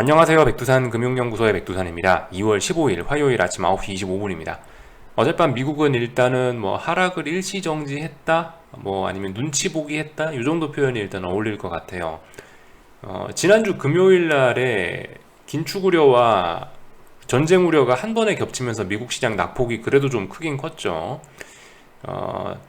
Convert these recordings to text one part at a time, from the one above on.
안녕하세요. 백두산 금융연구소의 백두산입니다. 2월 15일 화요일 아침 9시 25분입니다. 어젯밤 미국은 일단은 뭐 하락을 일시정지했다, 뭐 아니면 눈치 보기 했다, 이 정도 표현이 일단 어울릴 것 같아요. 지난주 금요일 날에 긴축 우려와 전쟁 우려가 한 번에 겹치면서 미국 시장 낙폭이 그래도 좀 크긴 컸죠. 어,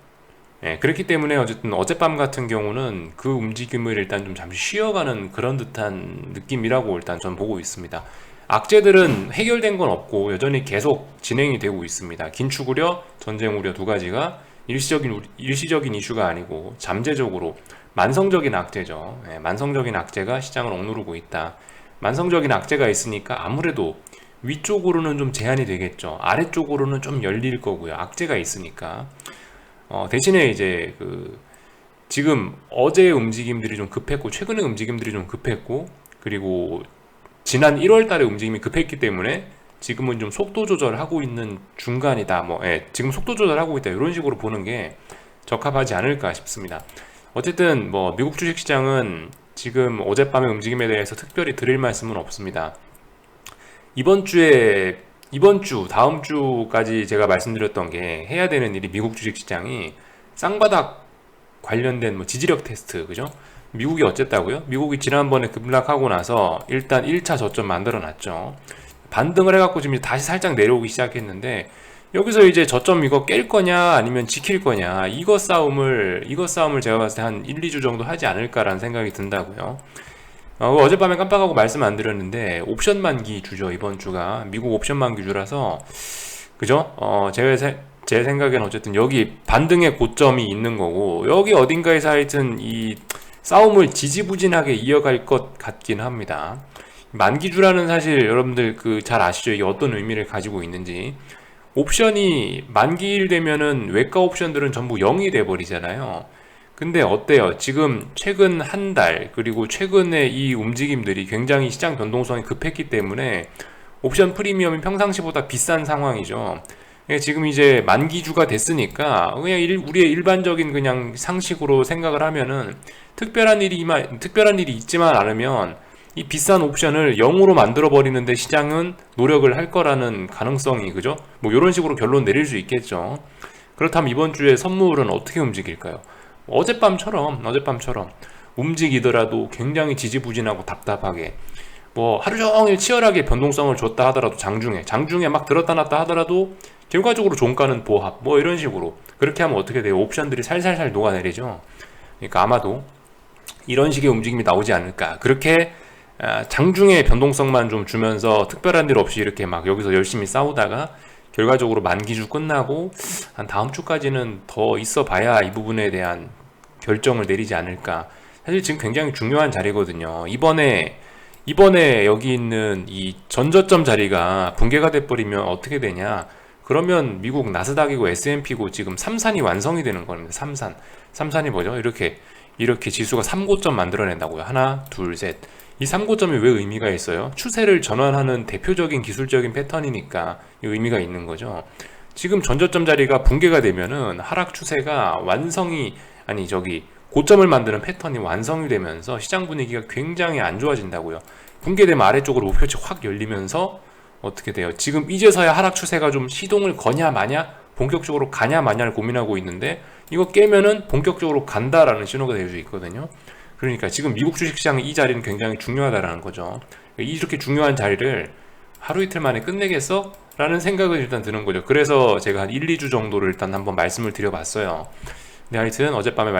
그렇기 때문에 어쨌든 어젯밤 같은 경우는 그 움직임을 일단 좀 잠시 쉬어가는 그런 듯한 느낌이라고 일단 전 보고 있습니다. 악재들은 해결된 건 없고 여전히 계속 진행이 되고 있습니다. 긴축 우려, 전쟁 우려 두 가지가 일시적인 이슈가 아니고 잠재적으로 만성적인 악재죠. 만성적인 악재가 시장을 억누르고 있다. 만성적인 악재가 있으니까 아무래도 위쪽으로는 좀 제한이 되겠죠. 아래쪽으로는 좀 열릴 거고요. 악재가 있으니까. 대신에 이제 지금 어제 움직임들이 좀 급했고 최근의 움직임들이 좀 급했고 그리고 지난 1월 달에 움직임이 급했기 때문에 지금은 좀 속도 조절하고 있는 중간이다. 지금 속도 조절하고 있다. 이런 식으로 보는 게 적합하지 않을까 싶습니다. 어쨌든 뭐 미국 주식시장은 지금 어젯밤의 움직임에 대해서 특별히 드릴 말씀은 없습니다. 이번 주, 다음 주까지 제가 말씀드렸던 게 해야 되는 일이 미국 주식시장이 쌍바닥 관련된 뭐 지지력 테스트, 그죠? 미국이 어쨌다고요? 미국이 지난번에 급락하고 나서 일단 1차 저점 만들어 놨죠. 반등을 해갖고 지금 다시 살짝 내려오기 시작했는데 여기서 이제 저점 이거 깰 거냐 아니면 지킬 거냐 이거 싸움을 제가 봤을 때 한 1, 2주 정도 하지 않을까라는 생각이 든다고요. 어젯밤에 깜빡하고 말씀 안 드렸는데 옵션 만기 주죠. 이번 주가 미국 옵션 만기 주라서 그죠? 제 생각엔 어쨌든 여기 반등의 고점이 있는 거고 여기 어딘가에서 하여튼 이 싸움을 지지부진하게 이어갈 것 같긴 합니다. 만기주라는 사실 여러분들 잘 아시죠? 이게 어떤 의미를 가지고 있는지. 옵션이 만기일 되면은 외과 옵션들은 전부 0이 돼 버리잖아요. 근데 어때요? 지금 최근 한 달, 그리고 최근에 이 움직임들이 굉장히 시장 변동성이 급했기 때문에 옵션 프리미엄이 평상시보다 비싼 상황이죠. 지금 이제 만기주가 됐으니까 그냥 우리의 일반적인 그냥 상식으로 생각을 하면은 특별한 일이 있지만 않으면 이 비싼 옵션을 0으로 만들어 버리는데 시장은 노력을 할 거라는 가능성이, 그죠? 뭐 이런 식으로 결론 내릴 수 있겠죠. 그렇다면 이번 주에 선물은 어떻게 움직일까요? 어젯밤처럼 움직이더라도 굉장히 지지부진하고 답답하게 뭐 하루 종일 치열하게 변동성을 줬다 하더라도 장중에 막 들었다 놨다 하더라도 결과적으로 종가는 보합 뭐 이런 식으로 그렇게 하면 어떻게 돼요? 옵션들이 살살살 녹아내리죠. 그러니까 아마도 이런 식의 움직임이 나오지 않을까. 그렇게 장중에 변동성만 좀 주면서 특별한 일 없이 이렇게 막 여기서 열심히 싸우다가 결과적으로 만기주 끝나고 한 다음 주까지는 더 있어 봐야 이 부분에 대한 결정을 내리지 않을까. 사실 지금 굉장히 중요한 자리거든요. 이번에 여기 있는 이 전저점 자리가 붕괴가 돼버리면 어떻게 되냐. 그러면 미국 나스닥이고 S&P고 지금 3산이 완성이 되는 겁니다. 3산이 뭐죠? 이렇게 지수가 3고점 만들어낸다고요. 하나, 둘, 셋. 이 3고점이 왜 의미가 있어요? 추세를 전환하는 대표적인 기술적인 패턴이니까 의미가 있는 거죠. 지금 전저점 자리가 붕괴가 되면은 하락 추세가 고점을 만드는 패턴이 완성이 되면서 시장 분위기가 굉장히 안 좋아진다고요. 붕괴되면 아래쪽으로 목표치 확 열리면서 어떻게 돼요? 지금 이제서야 하락 추세가 좀 시동을 거냐 마냐, 본격적으로 가냐 마냐를 고민하고 있는데 이거 깨면은 본격적으로 간다라는 신호가 될 수 있거든요. 그러니까 지금 미국 주식시장의 이 자리는 굉장히 중요하다라는 거죠. 이렇게 중요한 자리를 하루 이틀 만에 끝내겠어? 라는 생각은 일단 드는 거죠. 그래서 제가 한 1, 2주 정도를 일단 한번 말씀을 드려봤어요. 근데 하여튼 어젯밤엔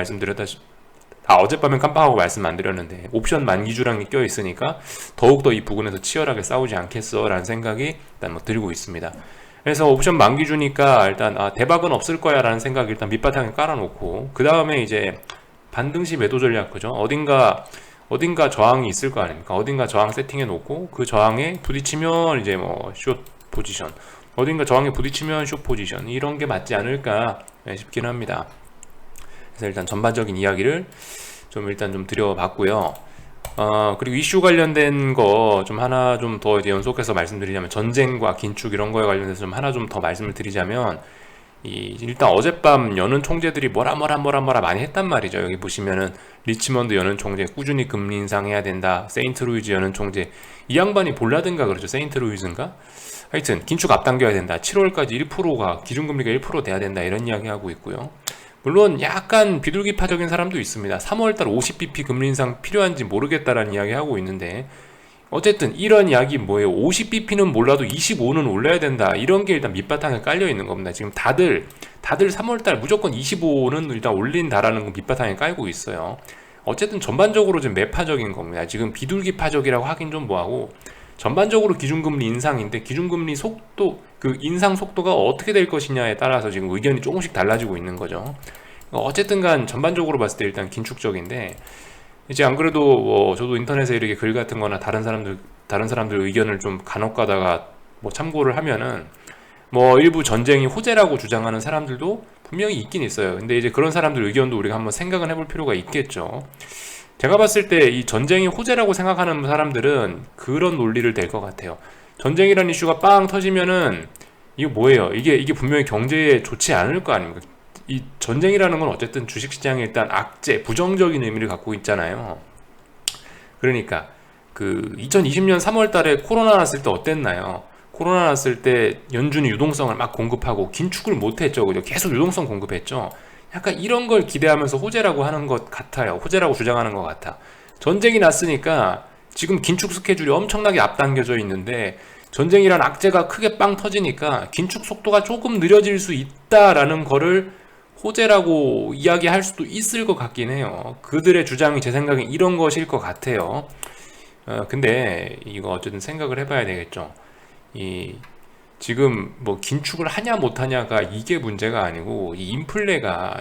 깜빡하고 말씀 안 드렸는데 옵션 만기주랑이 껴있으니까 더욱더 이 부분에서 치열하게 싸우지 않겠어 라는 생각이 일단 들고 있습니다. 그래서 옵션 만기주니까 일단 대박은 없을 거야 라는 생각 일단 밑바탕에 깔아놓고 그 다음에 이제 반등시 매도 전략, 그죠? 어딘가 저항이 있을 거 아닙니까? 어딘가 저항 세팅해 놓고 그 저항에 부딪히면 이제 숏 포지션, 어딘가 저항에 부딪히면 숏 포지션, 이런 게 맞지 않을까 싶긴 합니다. 그래서 일단 전반적인 이야기를 좀 드려봤고요. 그리고 이슈 관련된 거 하나 더 이제 연속해서 말씀드리자면 전쟁과 긴축 이런 거에 관련해서 하나 더 말씀을 드리자면 일단 어젯밤 연은 총재들이 뭐라 많이 했단 말이죠. 여기 보시면은 리치먼드 연은 총재 꾸준히 금리 인상해야 된다. 세인트루이즈 연은 총재, 이 양반이 볼라든가 그러죠. 세인트루이즈인가? 하여튼 긴축 앞당겨야 된다. 7월까지 1%가 기준금리가 1% 돼야 된다. 이런 이야기 하고 있고요. 물론 약간 비둘기파적인 사람도 있습니다. 3월달 50bp 금리 인상 필요한지 모르겠다라는 이야기 하고 있는데, 어쨌든 이런 이야기 뭐예요? 50bp는 몰라도 25는 올려야 된다. 이런 게 일단 밑바탕에 깔려 있는 겁니다. 지금 다들 3월달 무조건 25는 일단 올린다라는 거 밑바탕에 깔고 있어요. 어쨌든 전반적으로 좀 매파적인 겁니다. 지금 비둘기파적이라고 하긴 좀 뭐하고, 전반적으로 기준금리 인상인데 기준금리 속도, 그 인상 속도가 어떻게 될 것이냐에 따라서 지금 의견이 조금씩 달라지고 있는 거죠. 어쨌든 간 전반적으로 봤을 때 일단 긴축적인데, 이제 안 그래도 저도 인터넷에 이렇게 글 같은 거나 다른 사람들 의견을 좀 간혹 가다가 참고를 하면은, 일부 전쟁이 호재라고 주장하는 사람들도 분명히 있긴 있어요. 근데 이제 그런 사람들 의견도 우리가 한번 생각을 해볼 필요가 있겠죠. 제가 봤을 때 이 전쟁이 호재라고 생각하는 사람들은 그런 논리를 댈 것 같아요. 전쟁이라는 이슈가 빵 터지면은 이거 뭐예요? 이게 분명히 경제에 좋지 않을 거 아닙니까? 이 전쟁이라는 건 어쨌든 주식시장에 일단 악재, 부정적인 의미를 갖고 있잖아요. 그러니까 그 2020년 3월 달에 코로나 났을 때 어땠나요? 코로나 났을 때 연준이 유동성을 막 공급하고 긴축을 못했죠. 그죠? 계속 유동성 공급했죠. 약간 이런 걸 기대하면서 호재라고 하는 것 같아요. 호재라고 주장하는 것 같아. 전쟁이 났으니까 지금 긴축 스케줄이 엄청나게 앞당겨져 있는데, 전쟁이란 악재가 크게 빵 터지니까 긴축 속도가 조금 느려질 수 있다라는 거를 호재라고 이야기할 수도 있을 것 같긴 해요. 그들의 주장이 제 생각엔 이런 것일 것 같아요. 근데 이거 어쨌든 생각을 해봐야 되겠죠. 지금 긴축을 하냐 못하냐가 이게 문제가 아니고, 이 인플레가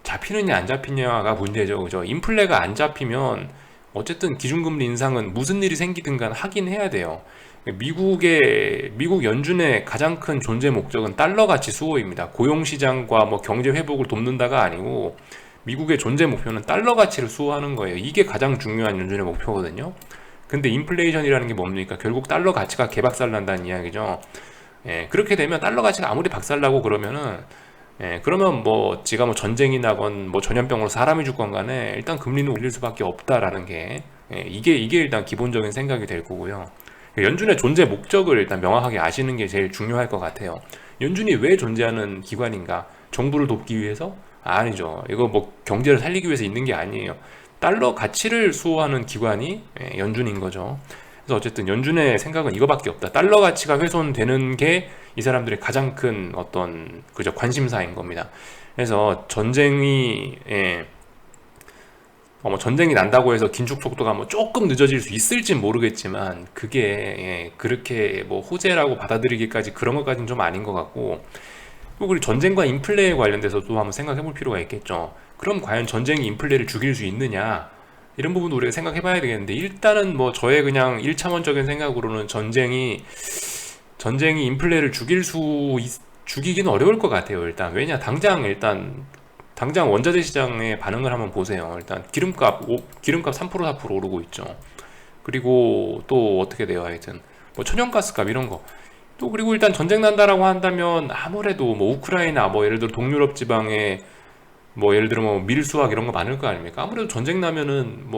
잡히느냐 안 잡히냐가 문제죠. 그죠? 인플레가 안 잡히면 어쨌든 기준금리 인상은 무슨 일이 생기든 간 하긴 해야 돼요. 미국 연준의 가장 큰 존재 목적은 달러 가치 수호입니다. 고용시장과 경제 회복을 돕는다가 아니고, 미국의 존재 목표는 달러 가치를 수호하는 거예요. 이게 가장 중요한 연준의 목표거든요. 근데 인플레이션이라는 게 뭡니까? 결국 달러 가치가 개박살난다는 이야기죠. 그렇게 되면 달러 가치가 아무리 박살나고 그러면은, 그러면 지가 전쟁이 나건 전염병으로 사람이 죽건 간에 일단 금리는 올릴 수밖에 없다라는 게, 이게 일단 기본적인 생각이 될 거고요. 연준의 존재 목적을 일단 명확하게 아시는 게 제일 중요할 것 같아요. 연준이 왜 존재하는 기관인가? 정부를 돕기 위해서? 아니죠. 이거 경제를 살리기 위해서 있는 게 아니에요. 달러 가치를 수호하는 기관이 연준인 거죠. 그래서 어쨌든 연준의 생각은 이거밖에 없다. 달러 가치가 훼손되는 게 이 사람들의 가장 큰 어떤 관심사인 겁니다. 그래서 전쟁이 난다고 해서 긴축 속도가 조금 늦어질 수 있을진 모르겠지만, 그게 그렇게 호재라고 받아들이기까지 그런 것까지는 좀 아닌 것 같고, 그리고 전쟁과 인플레에 관련돼서도 한번 생각해 볼 필요가 있겠죠. 그럼 과연 전쟁이 인플레를 죽일 수 있느냐, 이런 부분도 우리가 생각해 봐야 되겠는데, 일단은 저의 그냥 1차원적인 생각으로는 전쟁이 인플레를 죽이기는 어려울 것 같아요. 일단 왜냐, 당장 원자재 시장의 반응을 한번 보세요. 일단 기름값 3% 4% 오르고 있죠. 그리고 또 어떻게 돼요? 하여튼 천연가스값 이런 거. 또 그리고 일단 전쟁 난다라고 한다면 아무래도 우크라이나 예를 들어 동유럽 지방에 예를 들어 밀수학 이런 거 많을 거 아닙니까? 아무래도 전쟁 나면은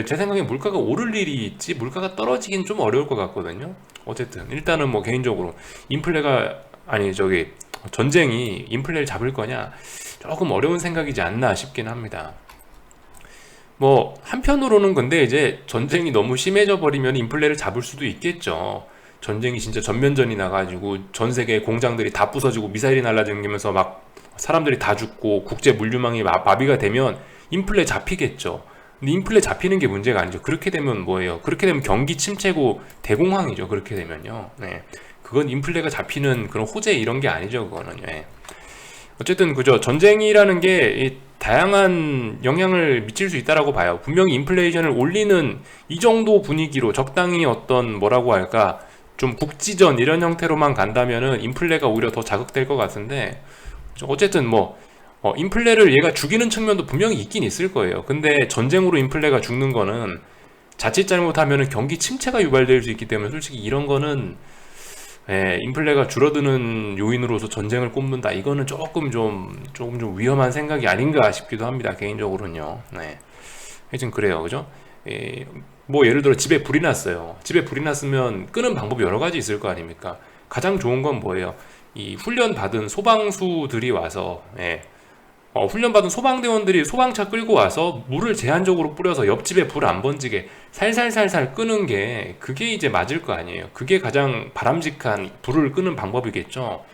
제 생각에 물가가 오를 일이 있지 물가가 떨어지긴 좀 어려울 것 같거든요. 어쨌든 일단은 개인적으로 전쟁이 인플레를 잡을 거냐, 조금 어려운 생각이지 않나 싶긴 합니다. 한편으로는 근데 이제 전쟁이 너무 심해져 버리면 인플레를 잡을 수도 있겠죠. 전쟁이 진짜 전면전이 나가지고 전 세계 공장들이 다 부서지고 미사일이 날아다니면서 사람들이 다 죽고 국제 물류망이 마비가 되면 인플레 잡히겠죠. 근데 인플레 잡히는 게 문제가 아니죠. 그렇게 되면 뭐예요? 그렇게 되면 경기 침체고 대공황이죠. 그렇게 되면요. 그건 인플레가 잡히는 그런 호재 이런 게 아니죠. 그거는. 어쨌든 그죠. 전쟁이라는 게 다양한 영향을 미칠 수 있다라고 봐요. 분명히 인플레이션을 올리는 이 정도 분위기로 적당히 어떤 좀 국지전 이런 형태로만 간다면은 인플레가 오히려 더 자극될 것 같은데, 어쨌든 인플레를 얘가 죽이는 측면도 분명히 있긴 있을 거예요. 근데 전쟁으로 인플레가 죽는 거는 자칫 잘못하면은 경기 침체가 유발될 수 있기 때문에, 솔직히 이런 거는 인플레가 줄어드는 요인으로서 전쟁을 꼽는다. 이거는 조금 좀 위험한 생각이 아닌가 싶기도 합니다. 개인적으로는요. 네. 하여튼 그래요. 그죠? 예, 뭐 예를 들어 집에 불이 났어요. 집에 불이 났으면 끄는 방법이 여러 가지 있을 거 아닙니까? 가장 좋은 건 뭐예요? 이 훈련받은 소방수들이 와서, 훈련받은 소방대원들이 소방차 끌고 와서 물을 제한적으로 뿌려서 옆집에 불 안 번지게 살살살살 끄는 게 그게 이제 맞을 거 아니에요. 그게 가장 바람직한 불을 끄는 방법이겠죠.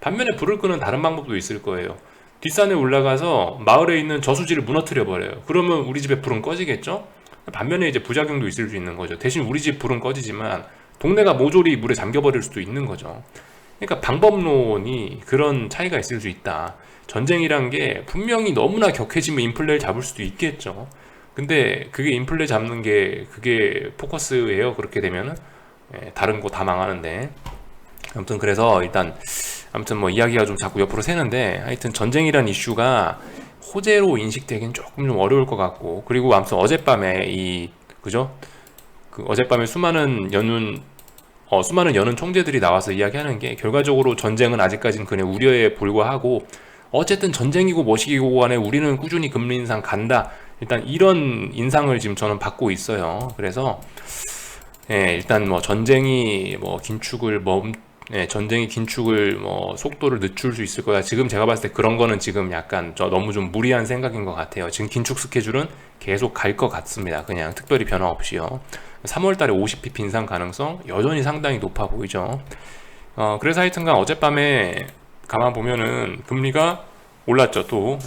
반면에 불을 끄는 다른 방법도 있을 거예요. 뒷산에 올라가서 마을에 있는 저수지를 무너뜨려 버려요. 그러면 우리 집에 불은 꺼지겠죠? 반면에 이제 부작용도 있을 수 있는 거죠. 대신 우리 집 불은 꺼지지만 동네가 모조리 물에 잠겨버릴 수도 있는 거죠. 그러니까 방법론이 그런 차이가 있을 수 있다. 전쟁이란 게 분명히 너무나 격해지면 인플레를 잡을 수도 있겠죠. 근데 그게 인플레 잡는 게 그게 포커스예요. 그렇게 되면은 다른 거 다 망하는데. 아무튼 그래서 일단 아무튼 뭐 이야기가 좀 자꾸 옆으로 새는데 하여튼 전쟁이란 이슈가 호재로 인식되긴 조금 좀 어려울 것 같고 그리고 아무튼 어젯밤에 그죠? 그 어젯밤에 수많은 연은 총재들이 나와서 이야기하는 게 결과적으로 전쟁은 아직까지는 그냥 우려에 불과하고 어쨌든 전쟁이고 뭐시기고 간에 우리는 꾸준히 금리 인상 간다. 일단 이런 인상을 지금 저는 받고 있어요. 그래서 일단 뭐 전쟁이 긴축을 뭐 속도를 늦출 수 있을 거야. 지금 제가 봤을 때 그런 거는 지금 약간 너무 좀 무리한 생각인 것 같아요. 지금 긴축 스케줄은 계속 갈 것 같습니다. 그냥 특별히 변화 없이요. 3월 달에 50bp 인상 가능성 여전히 상당히 높아 보이죠. 그래서 하여튼간 어젯밤에 가만 보면은 금리가 올랐죠. 또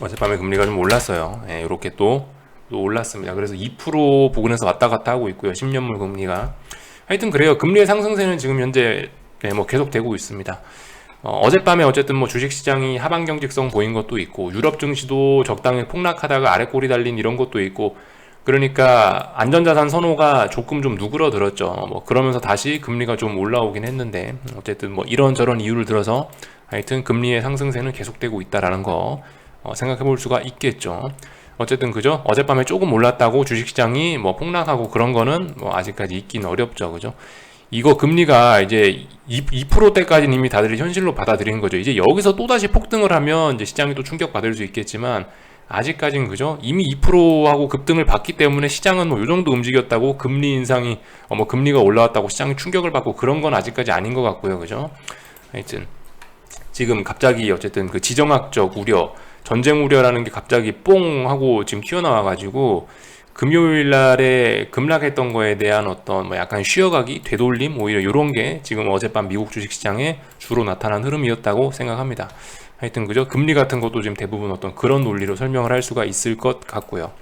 어젯밤에 금리가 좀 올랐어요. 이렇게 또 올랐습니다. 그래서 2% 부근에서 왔다 갔다 하고 있고요. 10년물 금리가 하여튼 그래요. 금리의 상승세는 지금 현재 뭐 계속되고 있습니다. 어젯밤에 어쨌든 뭐 주식시장이 하방 경직성 보인 것도 있고 유럽 증시도 적당히 폭락하다가 아래 꼬리 달린 이런 것도 있고 그러니까 안전자산 선호가 조금 좀 누그러들었죠. 뭐 그러면서 다시 금리가 좀 올라오긴 했는데 어쨌든 뭐 이런저런 이유를 들어서 하여튼 금리의 상승세는 계속되고 있다라는 거 생각해 볼 수가 있겠죠. 어쨌든 그죠? 어젯밤에 조금 올랐다고 주식시장이 뭐 폭락하고 그런 거는 뭐 아직까지 있긴 어렵죠. 그죠? 이거 금리가 이제 2%대까지는 이미 다들 현실로 받아들이는 거죠. 이제 여기서 또다시 폭등을 하면 이제 시장이 또 충격받을 수 있겠지만 아직까지는 그죠? 이미 2%하고 급등을 받기 때문에 시장은 뭐 요 정도 움직였다고 금리 인상이 뭐 금리가 올라왔다고 시장이 충격을 받고 그런 건 아직까지 아닌 것 같고요. 그죠? 하여튼 지금 갑자기 어쨌든 그 지정학적 우려 전쟁 우려라는 게 갑자기 뽕 하고 지금 튀어나와 가지고 금요일 날에 급락했던 거에 대한 어떤 뭐 약간 쉬어가기, 되돌림 오히려 이런 게 지금 어젯밤 미국 주식시장에 주로 나타난 흐름이었다고 생각합니다. 하여튼 그죠? 금리 같은 것도 지금 대부분 어떤 그런 논리로 설명을 할 수가 있을 것 같고요.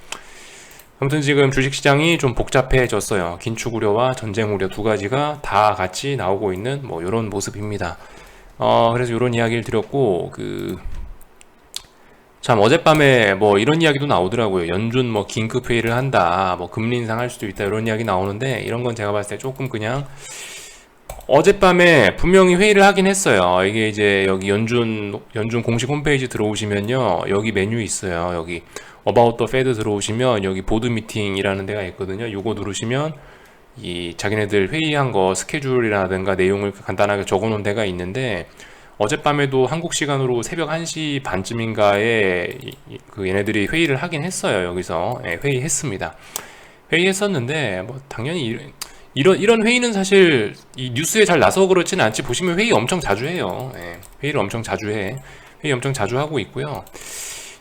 아무튼 지금 주식시장이 좀 복잡해졌어요. 긴축 우려와 전쟁 우려 두 가지가 다 같이 나오고 있는 뭐 이런 모습입니다. 그래서 이런 이야기를 드렸고 참 어젯밤에 뭐 이런 이야기도 나오더라고요. 연준 뭐 긴급 회의를 한다. 뭐 금리 인상할 수도 있다. 이런 이야기 나오는데 이런 건 제가 봤을 때 조금 그냥 어젯밤에 분명히 회의를 하긴 했어요. 이게 이제 여기 연준 공식 홈페이지 들어오시면요. 여기 메뉴 있어요. 여기 About the Fed 들어오시면 여기 보드 미팅이라는 데가 있거든요. 요거 누르시면 이 자기네들 회의한 거 스케줄이라든가 내용을 간단하게 적어 놓은 데가 있는데 어젯밤에도 한국 시간으로 새벽 1시 반쯤인가에 그 얘네들이 회의를 하긴 했어요. 여기서 회의했습니다. 회의했었는데 뭐 당연히 이런 회의는 사실 이 뉴스에 잘 나서 그렇지는 않지. 보시면 회의 엄청 자주 해요. 회의를 엄청 자주 해. 회의 엄청 자주 하고 있고요.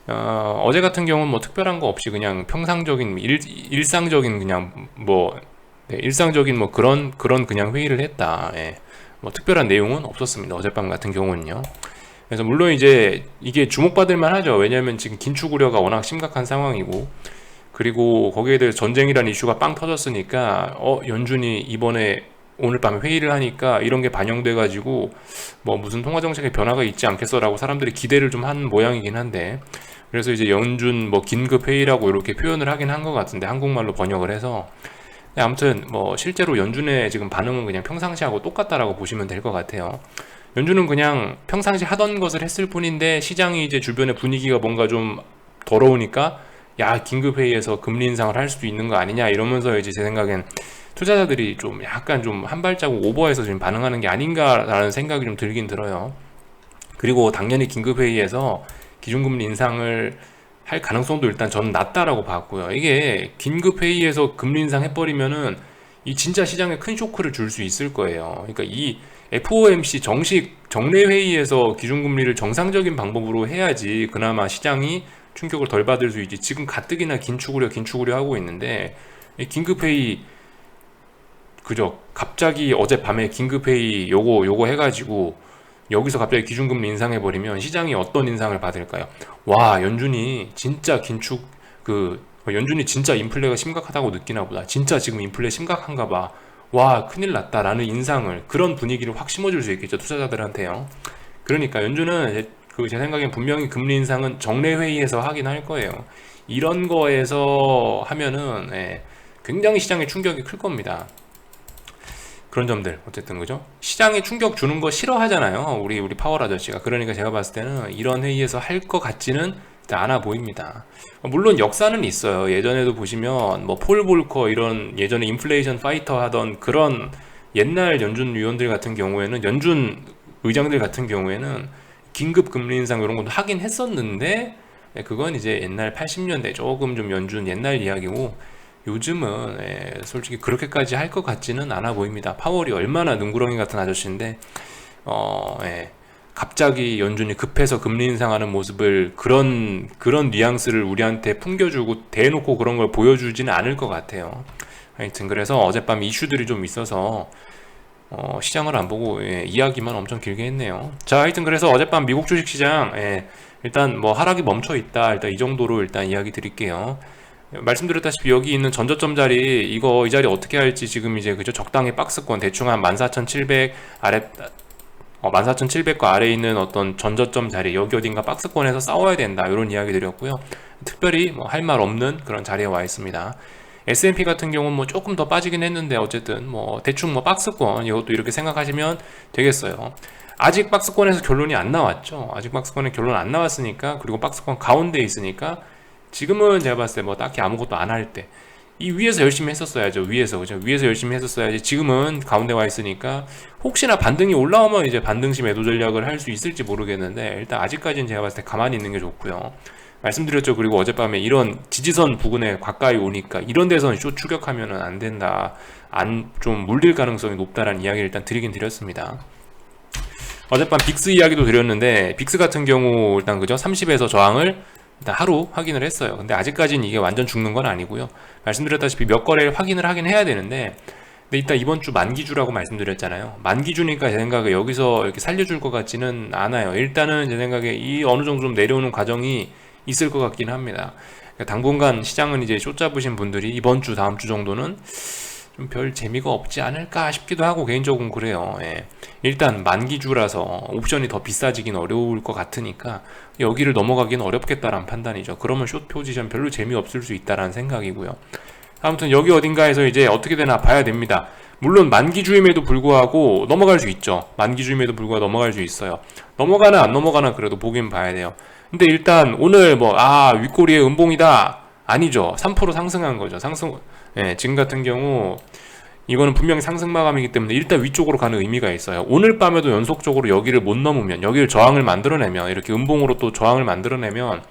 어제 같은 경우는 뭐 특별한 거 없이 그냥 평상적인 일상적인 그냥 뭐 일상적인 뭐 그런 그냥 회의를 했다. 뭐 특별한 내용은 없었습니다. 어젯밤 같은 경우는요. 그래서 물론 이제 이게 주목받을 만하죠. 왜냐하면 지금 긴축 우려가 워낙 심각한 상황이고 그리고 거기에 대해 전쟁이라는 이슈가 빵 터졌으니까 연준이 이번에 오늘 밤에 회의를 하니까 이런 게 반영돼 가지고 뭐 무슨 통화 정책의 변화가 있지 않겠어라고 사람들이 기대를 좀 한 모양이긴 한데 그래서 이제 연준 뭐 긴급 회의라고 이렇게 표현을 하긴 한 것 같은데 한국말로 번역을 해서 아무튼 뭐 실제로 연준의 지금 반응은 그냥 평상시하고 똑같다라고 보시면 될 것 같아요. 연준은 그냥 평상시 하던 것을 했을 뿐인데 시장이 이제 주변의 분위기가 뭔가 좀 더러우니까 야, 긴급회의에서 금리 인상을 할 수도 있는 거 아니냐 이러면서 이제 제 생각엔 투자자들이 좀 약간 좀 한 발자국 오버해서 지금 반응하는 게 아닌가라는 생각이 좀 들긴 들어요. 그리고 당연히 긴급회의에서 기준금리 인상을 할 가능성도 일단 저는 낮다라고 봤고요. 이게 긴급회의에서 금리 인상해버리면은 이 진짜 시장에 큰 쇼크를 줄 수 있을 거예요. 그러니까 이 FOMC 정식 정례 회의에서 기준금리를 정상적인 방법으로 해야지 그나마 시장이 충격을 덜 받을 수 있지. 지금 가뜩이나 긴축으려 하고 있는데 이 긴급회의 그죠? 갑자기 어젯밤에 긴급회의 요거 해가지고 여기서 갑자기 기준금리 인상해버리면 시장이 어떤 인상을 받을까요? 와, 연준이 진짜 연준이 진짜 인플레가 심각하다고 느끼나 보다. 진짜 지금 인플레 심각한가 봐. 와, 큰일 났다라는 인상을, 그런 분위기를 확 심어줄 수 있겠죠, 투자자들한테요. 그러니까 연준은 제 생각엔 분명히 금리 인상은 정례회의에서 하긴 할 거예요. 이런 거에서 하면은 굉장히 시장에 충격이 클 겁니다. 그런 점들 어쨌든 그죠? 시장에 충격 주는 거 싫어하잖아요. 우리 파월 아저씨가. 그러니까 제가 봤을 때는 이런 회의에서 할 것 같지는 않아 보입니다. 물론 역사는 있어요. 예전에도 보시면 뭐 폴 볼커 이런 예전에 인플레이션 파이터 하던 그런 옛날 연준 위원들 같은 경우에는, 연준 의장들 같은 경우에는 긴급 금리 인상 이런 것도 하긴 했었는데 그건 이제 옛날 80년대 조금 좀 연준 옛날 이야기고, 요즘은 솔직히 그렇게까지 할 것 같지는 않아 보입니다. 파월이 얼마나 능구렁이 같은 아저씨인데 갑자기 연준이 급해서 금리 인상하는 모습을, 그런 뉘앙스를 우리한테 풍겨주고 대놓고 그런 걸 보여주지는 않을 것 같아요. 하여튼 그래서 어젯밤 이슈들이 좀 있어서 시장을 안 보고 이야기만 엄청 길게 했네요. 자, 하여튼 그래서 어젯밤 미국 주식시장 일단 뭐 하락이 멈춰 있다, 일단 이 정도로 일단 이야기 드릴게요. 말씀드렸다시피 여기 있는 전저점 자리, 이 자리 어떻게 할지 지금 이제 그죠, 적당히 박스권 대충 한 14,700 아래 14,700과 아래에 있는 어떤 전저점 자리, 여기 어딘가 박스권에서 싸워야 된다, 이런 이야기 드렸고요. 특별히 뭐 할 말 없는 그런 자리에 와 있습니다. S&P 같은 경우는 뭐 조금 더 빠지긴 했는데 어쨌든 뭐 대충 뭐 박스권, 이것도 이렇게 생각하시면 되겠어요. 아직 박스권에서 결론이 안 나왔죠. 아직 박스권에 결론 안 나왔으니까, 그리고 박스권 가운데에 있으니까 지금은 제가 봤을 때 뭐 딱히 아무것도 안 할 때, 이 위에서 열심히 했었어야죠. 위에서, 그죠? 위에서 열심히 했었어야지. 지금은 가운데 와 있으니까 혹시나 반등이 올라오면 이제 반등시 매도 전략을 할 수 있을지 모르겠는데, 일단 아직까지는 제가 봤을 때 가만히 있는 게 좋고요. 말씀드렸죠. 그리고 어젯밤에 이런 지지선 부근에 가까이 오니까 이런 데서는 쇼 추격하면은 안 된다, 좀 물릴 가능성이 높다라는 이야기를 일단 드리긴 드렸습니다. 어젯밤 빅스 이야기도 드렸는데, 빅스 같은 경우 일단 그죠, 30에서 저항을 일단 하루 확인을 했어요. 근데 아직까지는 이게 완전 죽는 건 아니고요. 말씀드렸다시피 몇 거래를 확인을 하긴 해야 되는데, 근데 일단 이번 주 만기주라고 말씀드렸잖아요. 만기주니까 제 생각에 여기서 이렇게 살려줄 것 같지는 않아요. 일단은 제 생각에 이 어느 정도 좀 내려오는 과정이 있을 것 같긴 합니다. 그러니까 당분간 시장은 이제 숏 잡으신 분들이 이번 주 다음 주 정도는 좀 별 재미가 없지 않을까 싶기도 하고, 개인적으로는 그래요. 일단 만기주라서 옵션이 더 비싸지긴 어려울 것 같으니까 여기를 넘어가기는 어렵겠다라는 판단이죠. 그러면 숏 포지션 별로 재미없을 수 있다라는 생각이고요. 아무튼 여기 어딘가에서 이제 어떻게 되나 봐야 됩니다. 물론 만기주임에도 불구하고 넘어갈 수 있죠. 만기주임에도 불구하고 넘어갈 수 있어요. 넘어가나 안 넘어가나 그래도 보긴 봐야 돼요. 근데 일단 오늘 윗꼬리에 음봉이다, 아니죠. 3% 상승한 거죠. 지금 같은 경우 이거는 분명히 상승 마감이기 때문에 일단 위쪽으로 가는 의미가 있어요. 오늘 밤에도 연속적으로 여기를 못 넘으면, 여기를 저항을 만들어내면, 이렇게 음봉으로 또 저항을 만들어내면,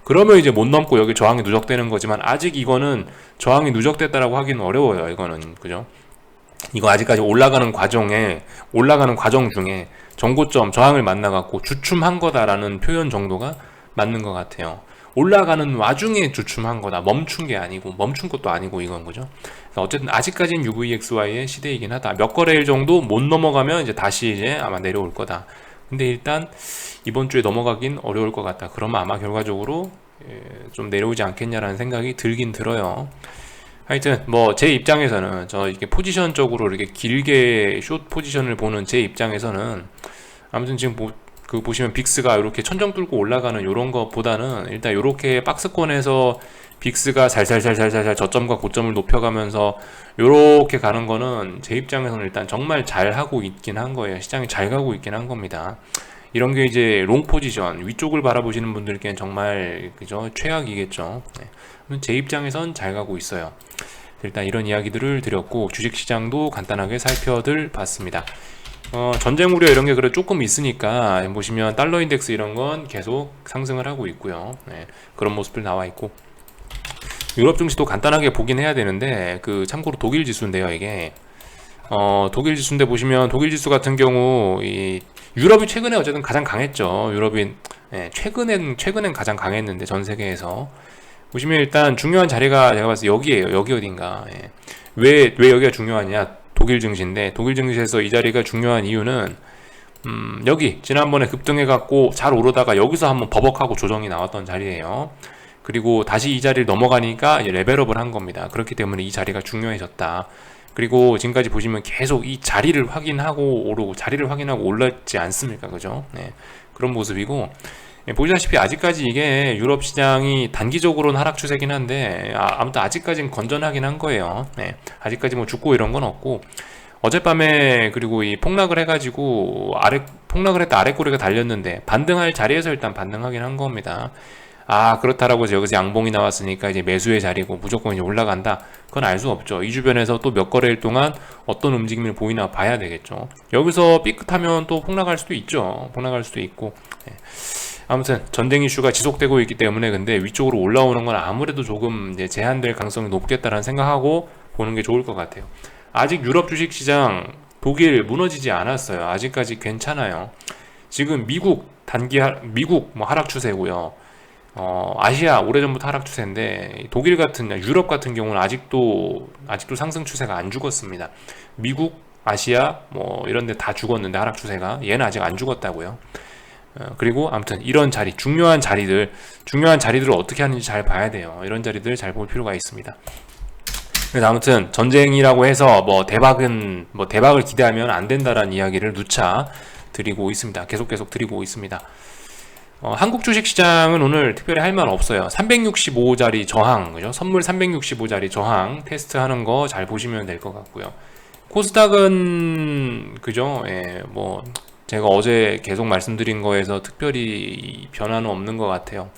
그러면 이제 못 넘고 여기 저항이 누적되는 거지만, 아직 이거는 저항이 누적됐다라고 하기는 어려워요. 이거는 그죠? 이거 아직까지 올라가는 과정 중에 정고점 저항을 만나갖고 주춤한 거다라는 표현 정도가 맞는 것 같아요. 올라가는 와중에 주춤한 거다, 멈춘 게 아니고, 멈춘 것도 아니고, 이건 거죠. 어쨌든 아직까지는 UVXY의 시대이긴 하다. 몇 거래일 정도 못 넘어가면 이제 다시 이제 아마 내려올 거다. 근데 일단 이번 주에 넘어가긴 어려울 것 같다. 그러면 아마 결과적으로 좀 내려오지 않겠냐라는 생각이 들긴 들어요. 하여튼 뭐 제 입장에서는, 저 이렇게 포지션적으로 이렇게 길게 숏 포지션을 보는 제 입장에서는, 아무튼 지금 보시면 빅스가 이렇게 천정 뚫고 올라가는 이런 것보다는 일단 이렇게 박스권에서 빅스가 살살살살살살 저점과 고점을 높여가면서 이렇게 가는 거는 제 입장에서는 일단 정말 잘 하고 있긴 한 거예요. 시장이 잘 가고 있긴 한 겁니다. 이런 게 이제 롱 포지션 위쪽을 바라보시는 분들께는 정말 그죠, 최악이겠죠. 제 입장에선 잘 가고 있어요. 일단 이런 이야기들을 드렸고, 주식시장도 간단하게 살펴들 봤습니다. 전쟁 우려 이런 게 그래 조금 있으니까 보시면 달러 인덱스 이런 건 계속 상승을 하고 있고요. 네, 그런 모습들 나와 있고, 유럽 증시도 간단하게 보긴 해야 되는데, 참고로 독일 지수인데요, 이게 독일 지수인데 보시면 독일 지수 같은 경우 유럽이 최근에 어쨌든 가장 강했죠. 유럽이 최근엔 가장 강했는데 전 세계에서 보시면 일단 중요한 자리가 제가 봤을 때 여기에요. 여기 어딘가. 왜 여기가 중요하냐? 독일 증시인데, 독일 증시에서 이 자리가 중요한 이유는 여기 지난번에 급등해 갖고 잘 오르다가 여기서 한번 버벅하고 조정이 나왔던 자리예요. 그리고 다시 이 자리를 넘어가니까 이제 레벨업을 한 겁니다. 그렇기 때문에 이 자리가 중요해졌다. 그리고 지금까지 보시면 계속 이 자리를 확인하고 오르고 자리를 확인하고 올랐지 않습니까? 그죠? 네, 그런 모습이고, 보시다시피 아직까지 이게 유럽 시장이 단기적으로는 하락 추세긴 한데 아무튼 아직까지는 건전하긴 한 거예요. 네, 아직까지 뭐 죽고 이런 건 없고, 어젯밤에 그리고 이 폭락을 해가지고 폭락을 했다 아래 꼬리가 달렸는데 반등할 자리에서 일단 반등하긴 한 겁니다. 그렇다라고 여기서 양봉이 나왔으니까 이제 매수의 자리고 무조건 이제 올라간다, 그건 알 수 없죠. 이 주변에서 또 몇 거래일 동안 어떤 움직임을 보이나 봐야 되겠죠. 여기서 삐끗하면 또 폭락할 수도 있죠. 폭락할 수도 있고. 아무튼 전쟁 이슈가 지속되고 있기 때문에 근데 위쪽으로 올라오는 건 아무래도 조금 이제 제한될 가능성이 높겠다라는 생각하고 보는 게 좋을 것 같아요. 아직 유럽 주식시장 독일 무너지지 않았어요. 아직까지 괜찮아요. 지금 미국 뭐 하락 추세고요. 아시아 오래전부터 하락 추세인데, 독일 같은 유럽 같은 경우는 아직도 상승 추세가 안 죽었습니다. 미국, 아시아 뭐 이런 데 다 죽었는데 하락 추세가, 얘는 아직 안 죽었다고요. 그리고 아무튼 이런 자리, 중요한 자리들을 어떻게 하는지 잘 봐야 돼요. 이런 자리들 잘 볼 필요가 있습니다. 그래서 아무튼 전쟁이라고 해서 대박을 기대하면 안 된다라는 이야기를 누차 드리고 있습니다. 계속 드리고 있습니다. 한국 주식시장은 오늘 특별히 할 말 없어요. 365자리 저항, 그죠? 선물 365자리 저항 테스트하는 거 잘 보시면 될 것 같고요. 코스닥은 그죠? 뭐 제가 어제 계속 말씀드린 거에서 특별히 변화는 없는 것 같아요.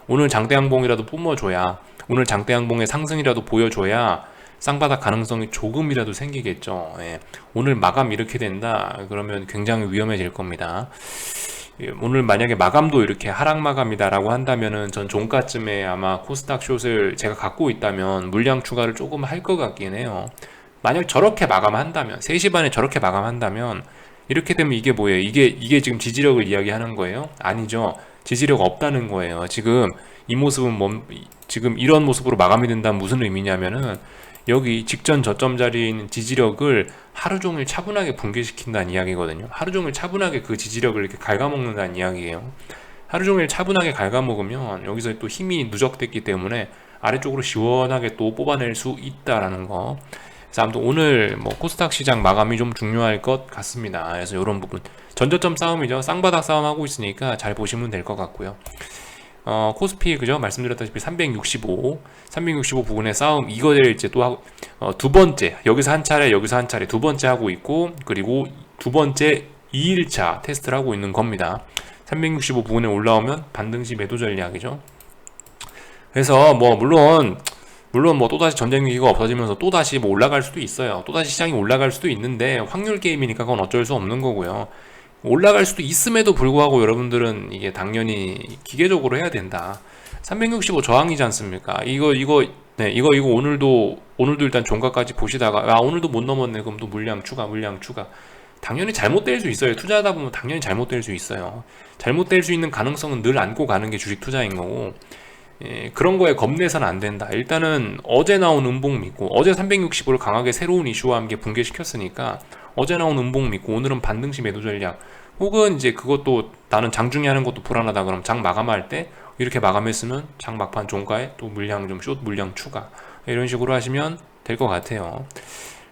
오늘 장대양봉이라도 뿜어줘야, 오늘 장대양봉의 상승이라도 보여줘야 쌍바닥 가능성이 조금이라도 생기겠죠. 오늘 마감 이렇게 된다 그러면 굉장히 위험해질 겁니다. 오늘 만약에 마감도 이렇게 하락 마감이다라고 한다면은 전 종가쯤에 아마 코스닥 숏을 제가 갖고 있다면 물량 추가를 조금 할 것 같긴 해요. 만약 저렇게 마감한다면, 3시 반에 저렇게 마감한다면, 이렇게 되면 이게 뭐예요? 이게 지금 지지력을 이야기하는 거예요? 아니죠. 지지력 없다는 거예요. 지금 이 모습은 지금 이런 모습으로 마감이 된다면 무슨 의미냐면은, 여기 직전 저점 자리에 있는 지지력을 하루 종일 차분하게 붕괴시킨다는 이야기거든요. 하루 종일 차분하게 그 지지력을 이렇게 갉아먹는다는 이야기예요. 하루 종일 차분하게 갉아먹으면 여기서 또 힘이 누적됐기 때문에 아래쪽으로 시원하게 또 뽑아낼 수 있다라는 거. 그래서 아무튼 오늘 뭐 코스닥 시장 마감이 좀 중요할 것 같습니다. 그래서 이런 부분, 전저점 싸움이죠. 쌍바닥 싸움 하고 있으니까 잘 보시면 될 것 같고요. 코스피 그죠? 말씀드렸다시피 365 부근의 싸움 이거를 이제 또 하고, 두 번째 여기서 한 차례 두 번째 하고 있고, 그리고 두 번째 2일차 테스트를 하고 있는 겁니다. 365 부근에 올라오면 반등시 매도 전략이죠. 그래서 뭐 물론 뭐 또다시 전쟁 위기가 없어지면서 또다시 뭐 올라갈 수도 있어요. 또다시 시장이 올라갈 수도 있는데 확률 게임이니까 그건 어쩔 수 없는 거고요. 올라갈 수도 있음에도 불구하고 여러분들은 이게 당연히 기계적으로 해야 된다. 365 저항이지 않습니까? 이거 오늘도 일단 종가까지 보시다가 오늘도 못 넘었네. 그럼 또 물량 추가. 당연히 잘못될 수 있어요. 투자하다 보면 당연히 잘못될 수 있어요. 잘못될 수 있는 가능성은 늘 안고 가는 게 주식 투자인 거고, 그런 거에 겁내서는 안 된다. 일단은 어제 나온 음봉 믿고, 어제 365를 강하게 새로운 이슈와 함께 붕괴시켰으니까 어제 나온 음봉 믿고 오늘은 반등시 매도 전략, 혹은 이제 그것도 나는 장중에 하는 것도 불안하다 그럼 장 마감할 때 이렇게 마감했으면 장 막판 종가에 또 물량 좀 숏 물량 추가, 이런 식으로 하시면 될 것 같아요.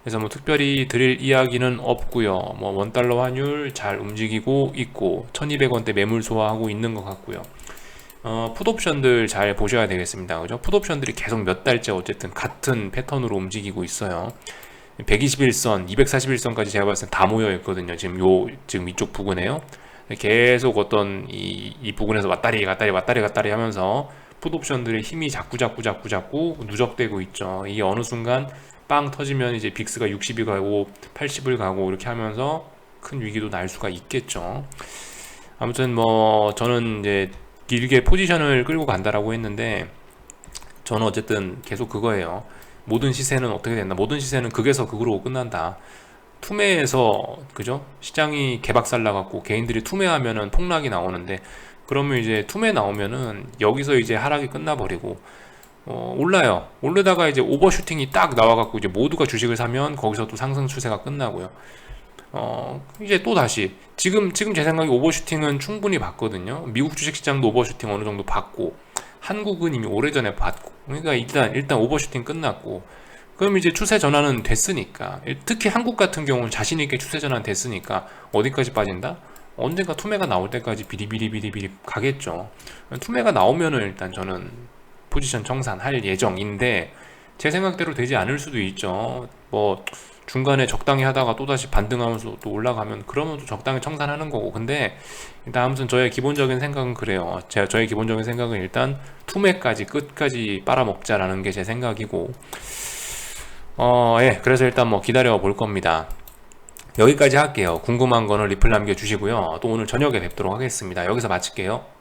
그래서 뭐 특별히 드릴 이야기는 없고요. 뭐 원달러 환율 잘 움직이고 있고 1200원대 매물 소화하고 있는 것 같고요. 풋옵션들 잘 보셔야 되겠습니다. 그죠? 풋옵션들이 계속 몇 달째 어쨌든 같은 패턴으로 움직이고 있어요. 121선, 241선까지 제가 봤을 때 다 모여 있거든요. 지금 이쪽 부근에요. 계속 어떤 이 부근에서 왔다리 갔다리 하면서 풋옵션들의 힘이 자꾸 누적되고 있죠. 이게 어느 순간 빵 터지면 이제 빅스가 60이 가고 80을 가고 이렇게 하면서 큰 위기도 날 수가 있겠죠. 아무튼 뭐 저는 이제 길게 포지션을 끌고 간다라고 했는데, 저는 어쨌든 계속 그거예요. 모든 시세는 어떻게 된다. 모든 시세는 극에서 극으로 끝난다. 투매에서 그죠? 시장이 개박살 나갖고 개인들이 투매하면은 폭락이 나오는데, 그러면 이제 투매 나오면은 여기서 이제 하락이 끝나버리고 올라요. 올르다가 이제 오버슈팅이 딱 나와갖고 이제 모두가 주식을 사면 거기서 또 상승 추세가 끝나고요. 이제 또 다시 지금 제 생각에 오버슈팅은 충분히 봤거든요. 미국 주식시장도 오버슈팅 어느 정도 봤고, 한국은 이미 오래전에 봤고, 그러니까 일단 오버슈팅 끝났고, 그럼 이제 추세 전환은 됐으니까, 특히 한국 같은 경우는 자신 있게 추세 전환 됐으니까 어디까지 빠진다? 언젠가 투매가 나올 때까지 비리비리비리비리 가겠죠. 투매가 나오면은 일단 저는 포지션 청산할 예정인데, 제 생각대로 되지 않을 수도 있죠. 뭐 중간에 적당히 하다가 또다시 반등하면서 또 올라가면 그러면 또 적당히 청산하는 거고. 근데 일단 아무튼 저의 기본적인 생각은 그래요. 저의 기본적인 생각은 일단 투매까지 끝까지 빨아먹자라는 게 제 생각이고, 예, 그래서 일단 뭐 기다려 볼 겁니다. 여기까지 할게요. 궁금한 거는 리플 남겨주시고요. 또 오늘 저녁에 뵙도록 하겠습니다. 여기서 마칠게요.